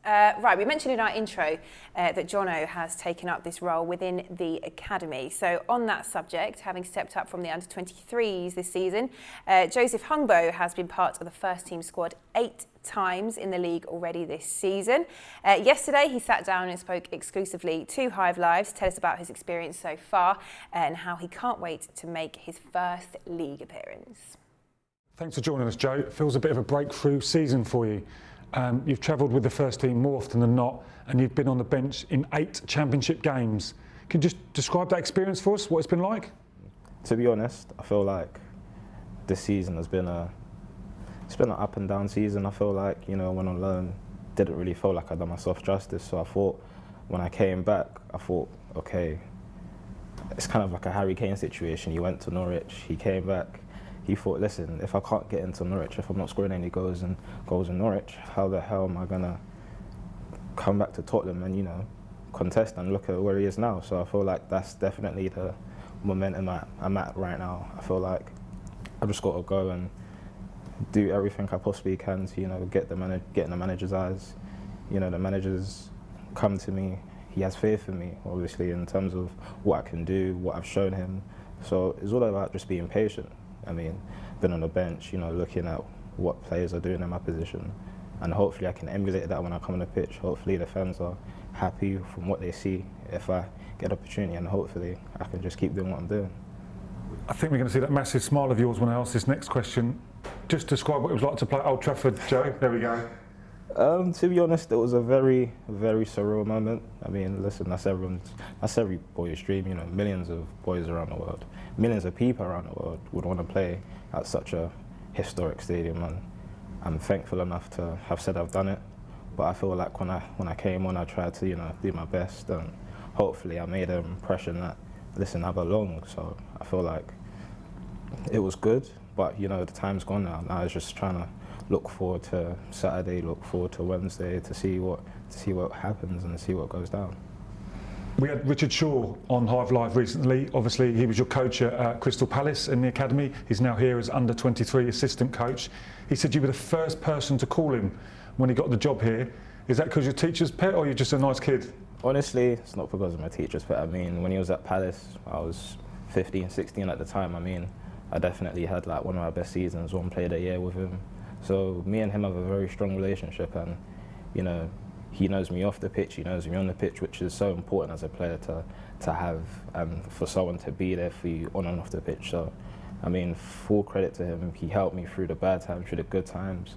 Right, we mentioned in our intro that Jono has taken up this role within the academy. So on that subject, having stepped up from the under-23s this season, Joseph Hungbo has been part of the first team squad 8 times in the league already this season. Yesterday he sat down and spoke exclusively to Hive Live to tell us about his experience so far and how he can't wait to make his first league appearance. Thanks for joining us, Joe. It feels a bit of a breakthrough season for you. You've travelled with the first team more often than not, and you've been on the bench in 8 championship games. Can you just describe that experience for us, what it's been like? To be honest, I feel like this season has been an up and down season. I feel like, you know, when on loan, didn't really feel like I'd done myself justice. So I thought, when I came back, I thought, okay, it's kind of like a Harry Kane situation. He went to Norwich, he came back. He thought, listen, if I can't get into Norwich, if I'm not scoring any goals in Norwich, how the hell am I gonna come back to Tottenham and, you know, contest and look at where he is now? So I feel like that's definitely the momentum I'm at right now. I feel like I've just got to go and do everything I possibly can to, you know, get in the manager's eyes. You know, the manager's come to me. He has faith in me, obviously, in terms of what I can do, what I've shown him. So it's all about just being patient. I mean, been on the bench, you know, looking at what players are doing in my position, and hopefully I can emulate that when I come on the pitch. Hopefully the fans are happy from what they see if I get opportunity, and hopefully I can just keep doing what I'm doing. I think we're going to see that massive smile of yours when I ask this next question. Just describe what it was like to play at Old Trafford, Joe. There we go. To be honest, it was a very, very surreal moment. I mean, listen, that's every boy's dream. You know, millions of boys around the world, millions of people around the world would want to play at such a historic stadium, and I'm thankful enough to have said I've done it. But I feel like when I came on, I tried to, you know, do my best, and hopefully I made an impression that, listen, I belong. So I feel like it was good, but you know, the time's gone now. Now I was just trying to look forward to Saturday, look forward to Wednesday to see what happens and see what goes down. We had Richard Shaw on Hive Live recently. Obviously, he was your coach at Crystal Palace in the academy. He's now here as under-23 assistant coach. He said you were the first person to call him when he got the job here. Is that because you're teacher's pet or you're just a nice kid? Honestly, it's not because of my teacher's pet. I mean, when he was at Palace, I was 15, 16 at the time. I mean, I definitely had like one of my best seasons, one player a year with him. So me and him have a very strong relationship, and you know, he knows me off the pitch, he knows me on the pitch, which is so important as a player to have, and for someone to be there for you on and off the pitch. So, I mean, full credit to him. He helped me through the bad times, through the good times,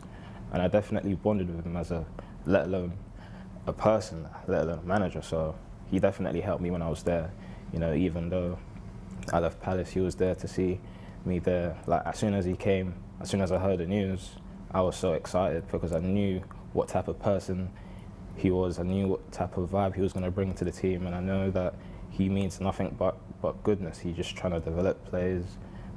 and I definitely bonded with him as let alone a person, let alone a manager. So he definitely helped me when I was there. You know, even though I left Palace, he was there to see me there. Like as soon as he came, as soon as I heard the news, I was so excited because I knew what type of person he was. I knew what type of vibe he was going to bring to the team, and I know that he means nothing but goodness. He's just trying to develop players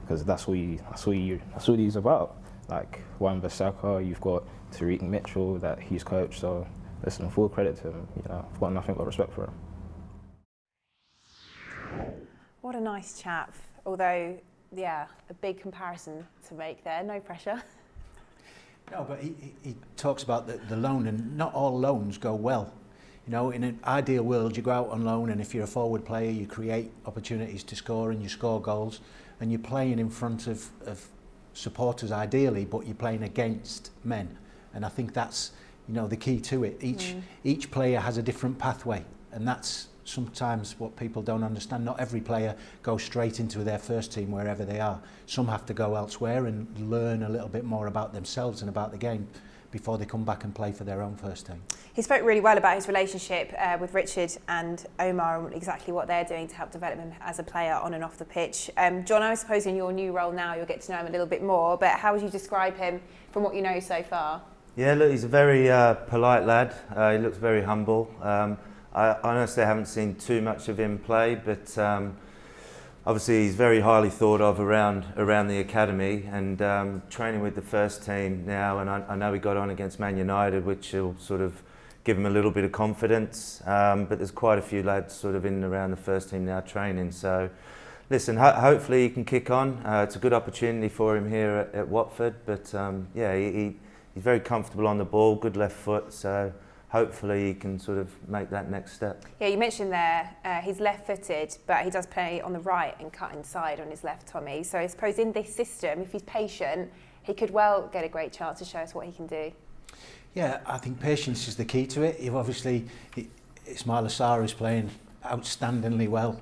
because that's what he's about. Like Wan-Bissaka, you've got Tariq Mitchell that he's coached. So listen, full credit to him. You know, I've got nothing but respect for him. What a nice chap. Although, yeah, a big comparison to make there. No pressure. No, but he talks about the loan, and not all loans go well. You know, in an ideal world, you go out on loan, and if you're a forward player, you create opportunities to score, and you score goals, and you're playing in front of supporters ideally, but you're playing against men. And I think that's, you know, the key to it. Each player has a different pathway, and that's sometimes what people don't understand. Not every player goes straight into their first team wherever they are. Some have to go elsewhere and learn a little bit more about themselves and about the game before they come back and play for their own first team. He spoke really well about his relationship with Richard and Omar, and exactly what they're doing to help develop him as a player on and off the pitch. John, I suppose in your new role now you'll get to know him a little bit more, but how would you describe him from what you know so far? Yeah, look, he's a very polite lad. He looks very humble. I honestly haven't seen too much of him play, but obviously he's very highly thought of around the academy, and training with the first team now, and I know he got on against Man United, which will sort of give him a little bit of confidence, but there's quite a few lads sort of in and around the first team now training. So listen, hopefully he can kick on. It's a good opportunity for him here at Watford, but yeah, he's very comfortable on the ball, good left foot, so hopefully he can sort of make that next step. Yeah, you mentioned there he's left-footed, but he does play on the right and cut inside on his left, Tommy. So I suppose in this system, if he's patient, he could well get a great chance to show us what he can do. Yeah, I think patience is the key to it. Ismaïla Sarr is playing outstandingly well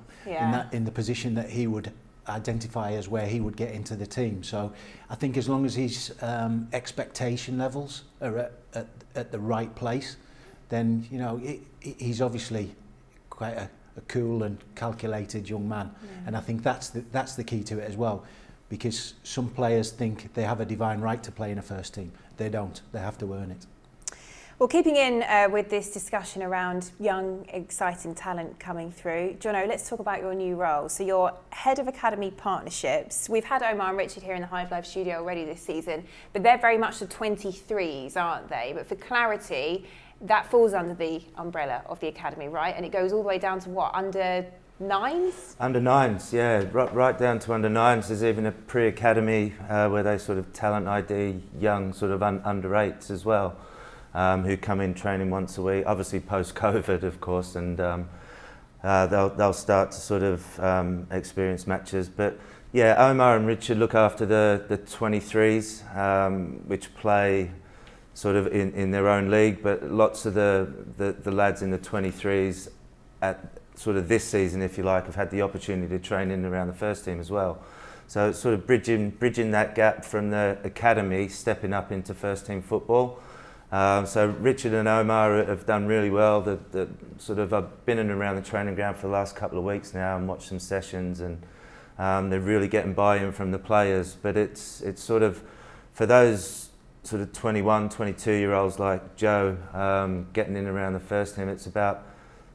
in the position that he would identify as where he would get into the team. So I think as long as his expectation levels are at the right place, then he's obviously quite a cool and calculated young man. And I think that's the key to it as well, because some players think they have a divine right to play in a first team. They don't. They have to earn it. Well, keeping in with this discussion around young, exciting talent coming through, Jono, let's talk about your new role. So you're Head of Academy Partnerships. We've had Omar and Richard here in the Hive Live studio already this season, but they're very much the 23s, aren't they? But for clarity, that falls under the umbrella of the Academy, right? And it goes all the way down to what, under 9s? Under 9s, yeah, right down to under 9s. There's even a pre-academy where they sort of talent ID young sort of under 8s as well. Who come in training once a week, obviously post-COVID, of course, and they'll start to sort of experience matches. But yeah, Omar and Richard look after the 23s, which play sort of in their own league, but lots of the lads in the 23s at sort of this season, if you like, have had the opportunity to train in around the first team as well. So it's sort of bridging that gap from the academy, stepping up into first team football. So Richard and Omar have done really well. I've been in and around the training ground for the last couple of weeks now and watched some sessions, and they're really getting buy-in from the players. But it's sort of, for those sort of 21, 22-year-olds like Joe, getting in and around the first team, it's about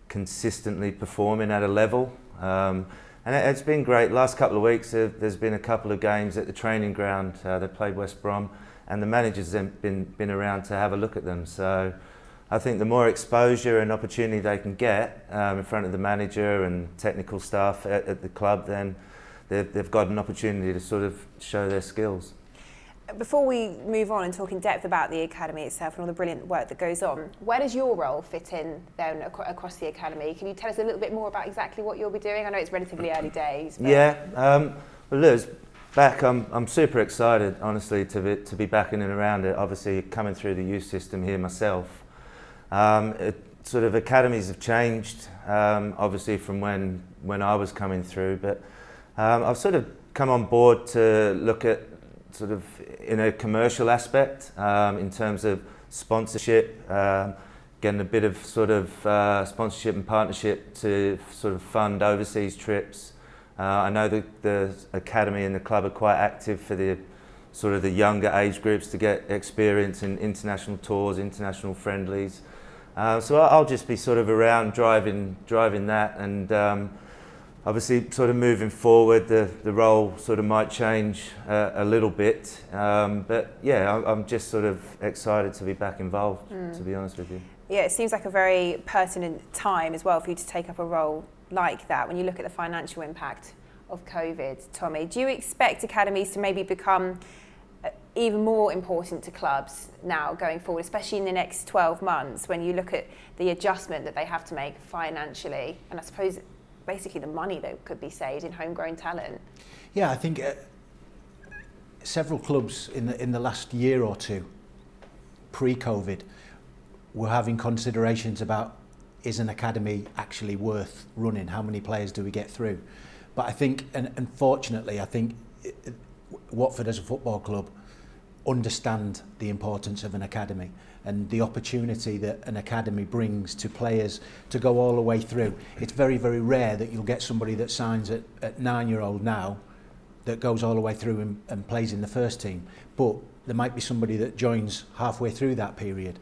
consistently performing at a level. And it's been great. Last couple of weeks, there's been a couple of games at the training ground. They played West Brom, and the manager's been around to have a look at them. So I think the more exposure and opportunity they can get in front of the manager and technical staff at the club, then they've got an opportunity to sort of show their skills. Before we move on and talk in depth about the Academy itself and all the brilliant work that goes on, where does your role fit in then across the Academy? Can you tell us a little bit more about exactly what you'll be doing? I know it's relatively early days. But yeah, well, Liz, back, I'm super excited, honestly, to be back in and around it. Obviously, coming through the youth system here myself, sort of academies have changed, obviously from when I was coming through. But I've sort of come on board to look at sort of in a commercial aspect, in terms of sponsorship, getting a bit of sort of sponsorship and partnership to sort of fund overseas trips. I know the academy and the club are quite active for the sort of the younger age groups to get experience in international tours, international friendlies. So I'll just be sort of around driving that, and obviously sort of moving forward, the role sort of might change a little bit. But yeah, I'm just sort of excited to be back involved, to be honest with you. Yeah, it seems like a very pertinent time as well for you to take up a role like that when you look at the financial impact of COVID, Tommy. Do you expect academies to maybe become even more important to clubs now going forward, especially in the next 12 months when you look at the adjustment that they have to make financially, and I suppose basically the money that could be saved in homegrown talent? Yeah, I think several clubs in the last year or two, pre-COVID, were having considerations about, is an academy actually worth running? How many players do we get through? But I think, and unfortunately, I think Watford as a football club understand the importance of an academy and the opportunity that an academy brings to players to go all the way through. It's very, very rare that you'll get somebody that signs at 9-year-old now that goes all the way through and plays in the first team. But there might be somebody that joins halfway through that period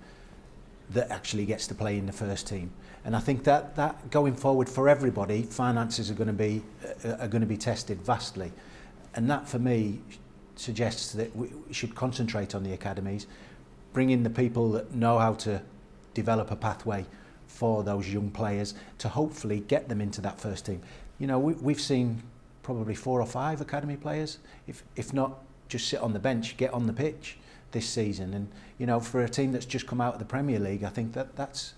that actually gets to play in the first team. And I think that going forward for everybody, finances are going to be tested vastly. And that for me suggests that we should concentrate on the academies, bring in the people that know how to develop a pathway for those young players to hopefully get them into that first team. You know, we've seen probably 4 or 5 academy players, if not just sit on the bench, get on the pitch. this season. And, you know, for a team that's just come out of the Premier League, I think that's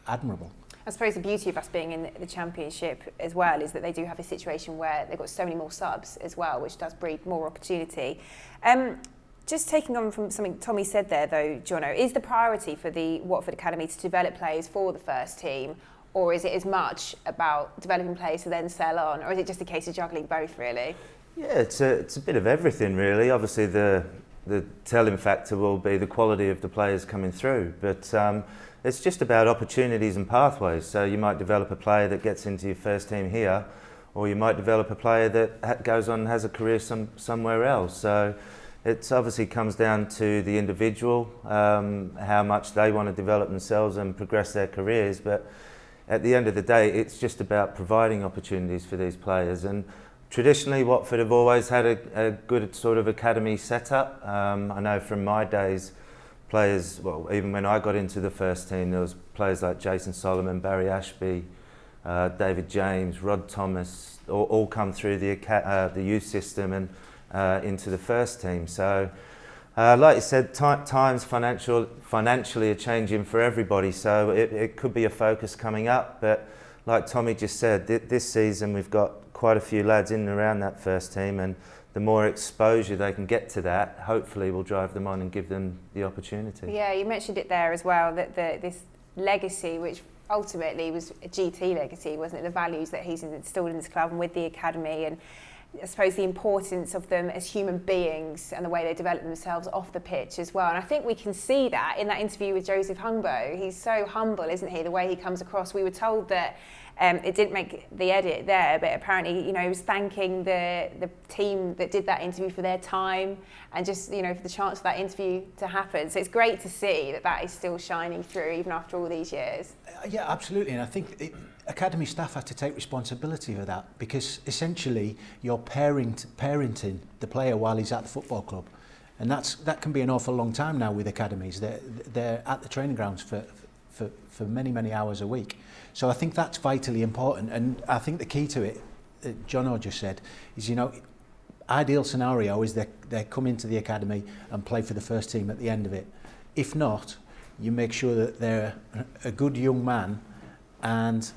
admirable. I suppose the beauty of us being in the Championship as well is that they do have a situation where they've got so many more subs as well, which does breed more opportunity. Just taking on from something Tommy said there though, Jono, is the priority for the Watford Academy to develop players for the first team, or is it as much about developing players to then sell on, or is it just a case of juggling both really? Yeah, it's a bit of everything really. Obviously the telling factor will be the quality of the players coming through, but it's just about opportunities and pathways. So you might develop a player that gets into your first team here, or you might develop a player that goes on and has a career somewhere else. So it obviously comes down to the individual, how much they want to develop themselves and progress their careers. But at the end of the day, it's just about providing opportunities for these players. And traditionally, Watford have always had a good sort of academy setup. I know from my days, players, well, even when I got into the first team, there was players like Jason Solomon, Barry Ashby, David James, Rod Thomas, all come through the youth system and into the first team. So, like you said, times financially are changing for everybody. So it could be a focus coming up. But like Tommy just said, this season we've got quite a few lads in and around that first team, and the more exposure they can get to that, hopefully will drive them on and give them the opportunity. Yeah, you mentioned it there as well, that this legacy, which ultimately was a GT legacy, wasn't it? The values that he's installed in this club and with the academy, and I suppose the importance of them as human beings and the way they develop themselves off the pitch as well. And I think we can see that in that interview with Joseph Hungbo. He's so humble, isn't he, the way he comes across. We were told that it didn't make the edit there, but apparently, you know, he was thanking the team that did that interview for their time and just, you know, for the chance for that interview to happen. So it's great to see that is still shining through even after all these years. Yeah, absolutely. And I think academy staff have to take responsibility for that, because essentially you're parenting the player while he's at the football club. And that can be an awful long time now with academies. They're at the training grounds for many, many hours a week. So I think that's vitally important. And I think the key to it, Jono just said, is, you know, ideal scenario is they come into the academy and play for the first team at the end of it. If not, you make sure that they're a good young man and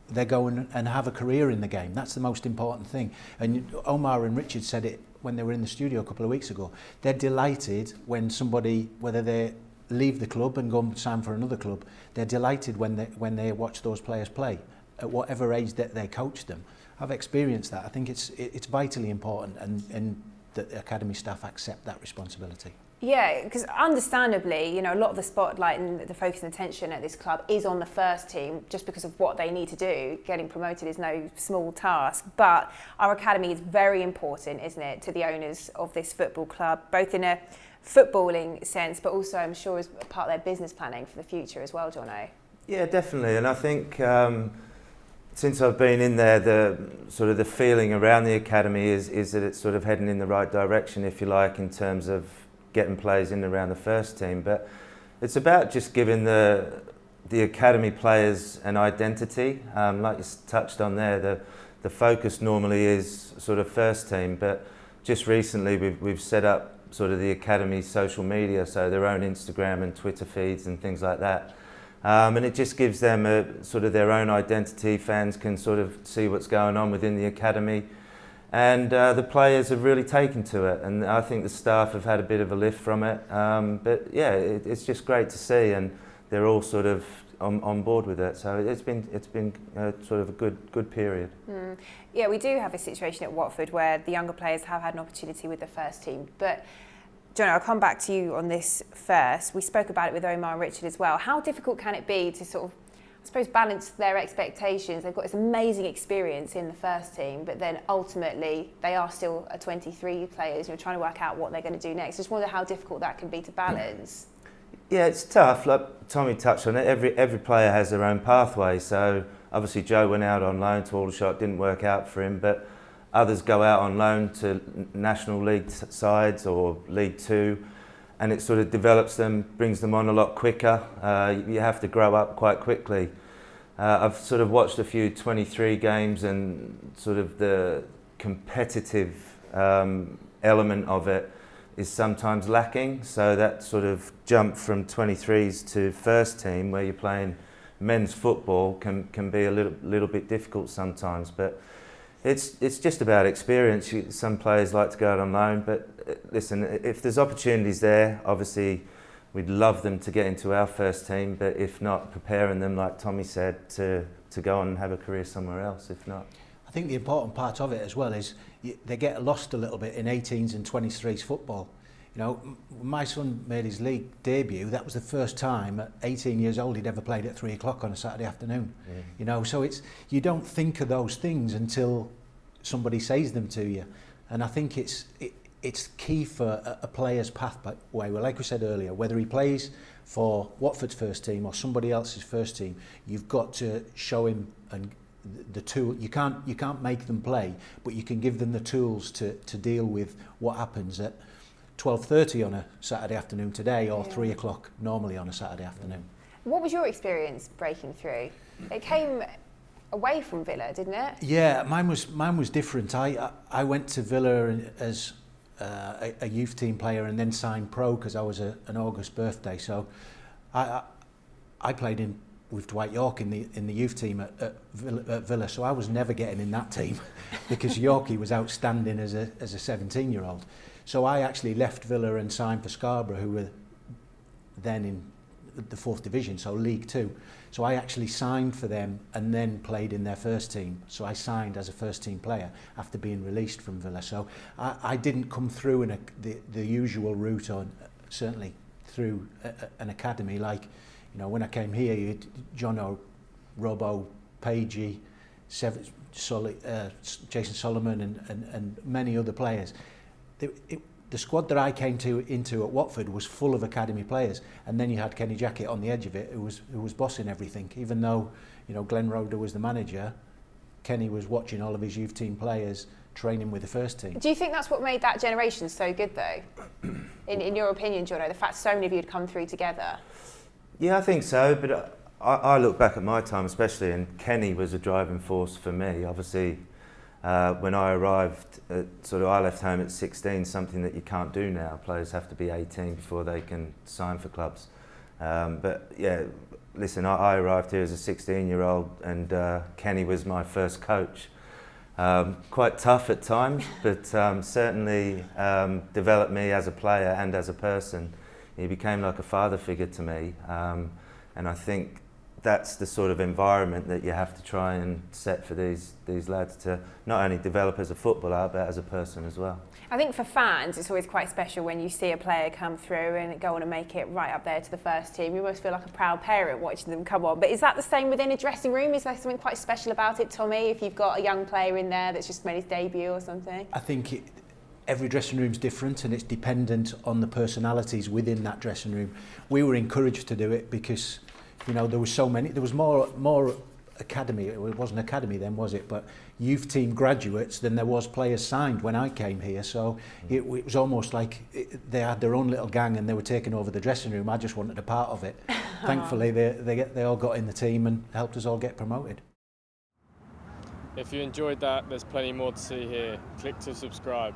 they go and have a career in the game. That's the most important thing. And Omar and Richard said it when they were in the studio a couple of weeks ago. They're delighted when somebody, whether they leave the club and go and sign for another club, they're delighted when they watch those players play at whatever age that they coach them. I've experienced that. I think it's vitally important, and that the academy staff accept that responsibility. Yeah, because understandably, you know, a lot of the spotlight and the focus and attention at this club is on the first team just because of what they need to do. Getting promoted is no small task, but our academy is very important, isn't it, to the owners of this football club, both in a footballing sense, but also I'm sure as part of their business planning for the future as well, Jono. Yeah, definitely. And I think since I've been in there, the feeling around the academy is that it's sort of heading in the right direction, if you like, in terms of getting players in and around the first team. But it's about just giving the academy players an identity. Like you touched on there, the focus normally is sort of first team, but just recently we've set up sort of the academy's social media, so their own Instagram and Twitter feeds and things like that. And it just gives them a sort of their own identity. Fans can sort of see what's going on within the academy. And the players have really taken to it, and I think the staff have had a bit of a lift from it. But yeah, it's just great to see, and they're all sort of on board with it. So it's been sort of a good period. Yeah, we do have a situation at Watford where the younger players have had an opportunity with the first team. But Jono, I'll come back to you on this first. We spoke about it with Omar and Richard as well. How difficult can it be to sort of, I suppose, balance their expectations? They've got this amazing experience in the first team, but then ultimately they are still a 23 players, you know, trying to work out what they're going to do next. I just wonder how difficult that can be to balance. Yeah, it's tough. Like Tommy touched on it, every player has their own pathway. So obviously Joe went out on loan to Aldershot, didn't work out for him, but others go out on loan to National League sides or League Two, and it sort of develops them, brings them on a lot quicker. You have to grow up quite quickly. I've sort of watched a few 23 games, and sort of the competitive element of it is sometimes lacking. So that sort of jump from 23s to first team, where you're playing men's football, can be a little bit difficult sometimes. But it's just about experience. Some players like to go out on loan, but listen, if there's opportunities there, obviously we'd love them to get into our first team, but if not, preparing them, like Tommy said, to go on and have a career somewhere else, if not. I think the important part of it as well is they get lost a little bit in 18s and 23s football. You know, my son made his league debut. That was the first time at 18 years old he'd ever played at 3 o'clock on a Saturday afternoon. Mm. You know, so you don't think of those things until somebody says them to you. And I think it's key for a player's pathway. Well, like we said earlier, whether he plays for Watford's first team or somebody else's first team, you've got to show him and the tool. You can't make them play, but you can give them the tools to deal with what happens at 12:30 on a Saturday afternoon today, or 3 o'clock normally on a Saturday afternoon. What was your experience breaking through? It came away from Villa, didn't it? Yeah, mine was different. I went to Villa as a youth team player and then signed pro because I was an August birthday. So I played with Dwight Yorke in the youth team at Villa. So I was never getting in that team because Yorke was outstanding as a 17-year-old. So I actually left Villa and signed for Scarborough, who were then in the 4th division, so League Two. So I actually signed for them and then played in their first team. So I signed as a first team player after being released from Villa. So I didn't come through in the usual route, or certainly through an academy. Like, you know, when I came here, you had Jono, Robbo, Pagey, Jason Solomon and many other players. The squad that I came into at Watford was full of academy players, and then you had Kenny Jackett on the edge of it, who was bossing everything. Even though, you know, Glenn Roeder was the manager, Kenny was watching all of his youth team players training with the first team. Do you think that's what made that generation so good, though? in your opinion, Jono, the fact so many of you had come through together? Yeah, I think so. But I look back at my time, especially, and Kenny was a driving force for me. Obviously. When I arrived, I left home at 16, something that you can't do now. Players have to be 18 before they can sign for clubs. But yeah, listen, I arrived here as a 16-year-old, and Kenny was my first coach. Quite tough at times, but certainly developed me as a player and as a person. He became like a father figure to me, and I think that's the sort of environment that you have to try and set for these lads to not only develop as a footballer but as a person as well. I think for fans it's always quite special when you see a player come through and go on and make it right up there to the first team. You almost feel like a proud parent watching them come on. But is that the same within a dressing room? Is there something quite special about it, Tommy, if you've got a young player in there that's just made his debut or something? I think every dressing room's different, and it's dependent on the personalities within that dressing room. We were encouraged to do it because, you know, there was more academy. It wasn't academy then, was it? But youth team graduates than there was players signed when I came here. So it was almost like they had their own little gang and they were taking over the dressing room. I just wanted a part of it. Thankfully, they all got in the team and helped us all get promoted. If you enjoyed that, there's plenty more to see here. Click to subscribe.